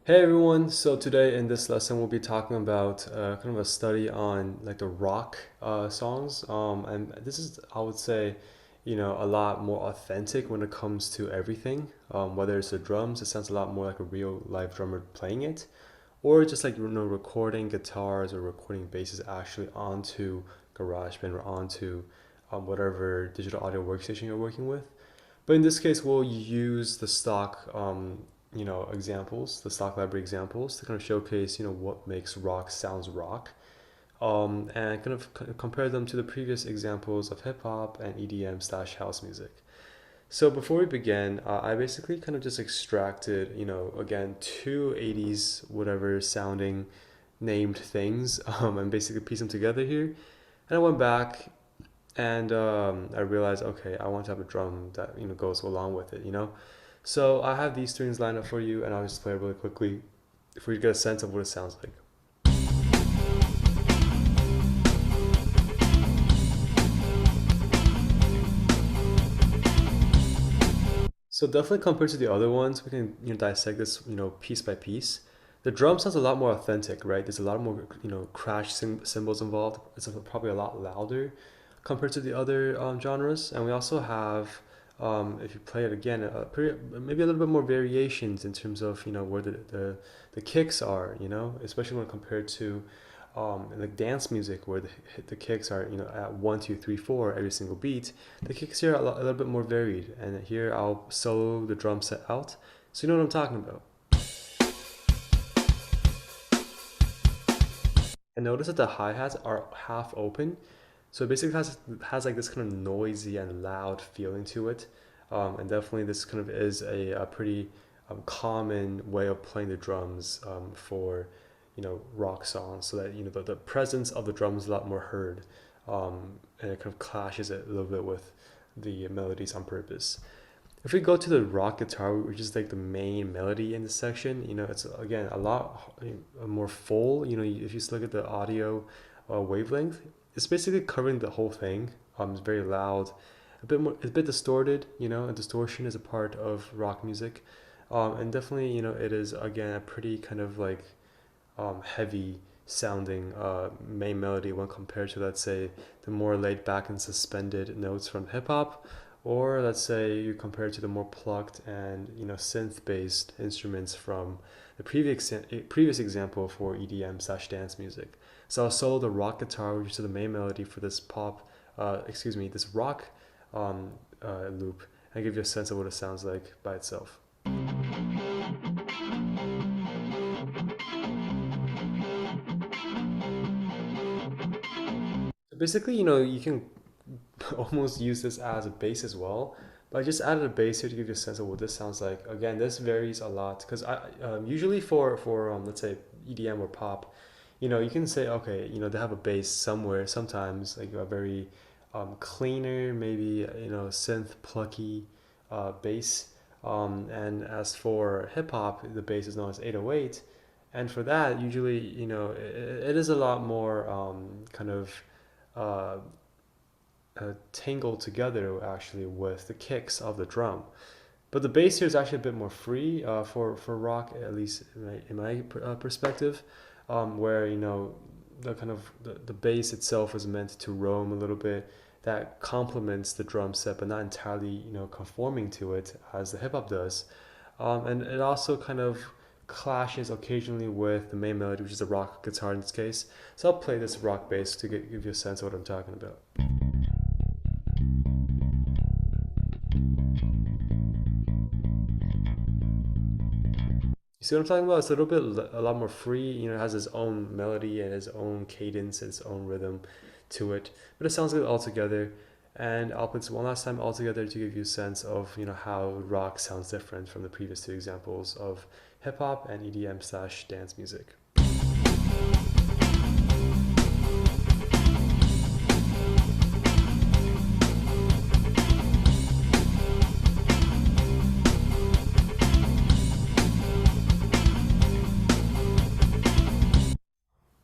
Hey everyone, so today in this lesson we'll be talking about kind of a study on like the rock songs. And this is, I would say, a lot more authentic when it comes to everything. Whether it's the drums, it sounds a lot more like a real live drummer playing it, or just like recording guitars or recording basses actually onto GarageBand or onto whatever digital audio workstation you're working with. But in this case, we'll use the stock, examples, the stock library examples to kind of showcase, what makes rock sounds rock, and kind of compare them to the previous examples of hip hop and EDM slash house music. So before we begin, I basically kind of just extracted, again, two 80s whatever sounding named things, and basically pieced them together here. And I went back and I realized, okay, I want to have a drum that goes along with it. So I have these strings lined up for you, and I'll just play it really quickly for you to get a sense of what it sounds like. So definitely compared to the other ones, we can dissect this piece by piece. The drum sounds a lot more authentic, right? There's a lot more crash cymbals involved. It's probably a lot louder compared to the other genres, and we also have, if you play it again, maybe a little bit more variations in terms of where the kicks are, especially when compared to in like dance music where the kicks are at 1 2 3 4 every single beat. The kicks here are a little bit more varied, and here I'll solo the drum set out so you know what I'm talking about. And notice that the hi-hats are half open, so it basically has like this kind of noisy and loud feeling to it. And definitely this kind of is a pretty common way of playing the drums for rock songs, so that the presence of the drums is a lot more heard, and it kind of clashes it a little bit with the melodies on purpose. If we go to the rock guitar, which is like the main melody in this section, it's again a lot more full. If you just look at the audio wavelength, it's basically covering the whole thing. It's very loud, a bit more, it's a bit distorted. And distortion is a part of rock music, and definitely it is again a pretty kind of like heavy sounding main melody when compared to, let's say, the more laid back and suspended notes from hip hop, or let's say you compare it to the more plucked and synth based instruments from the previous example for EDM slash dance music. So I'll solo the rock guitar, which is the main melody for this this rock loop, and give you a sense of what it sounds like by itself. Basically, you can almost use this as a bass as well. But I just added a bass here to give you a sense of what this sounds like. Again, this varies a lot because I usually for let's say EDM or pop, you can say, okay, they have a bass somewhere. Sometimes like a very cleaner, maybe synth plucky bass. And as for hip hop, the bass is known as 808. And for that, usually it is a lot more kind of uh, tangled together actually with the kicks of the drum. But the bass here is actually a bit more free for rock, at least in my perspective, where the kind of the bass itself is meant to roam a little bit. That complements the drum set, but not entirely conforming to it as the hip hop does. And it also kind of clashes occasionally with the main melody, which is the rock guitar in this case. So I'll play this rock bass to give you a sense of what I'm talking about. You see what I'm talking about? It's a little bit, a lot more free. It has its own melody and its own cadence, its own rhythm to it. But it sounds good all together. And I'll put this one last time all together to give you a sense of how rock sounds different from the previous two examples of hip hop and EDM slash dance music.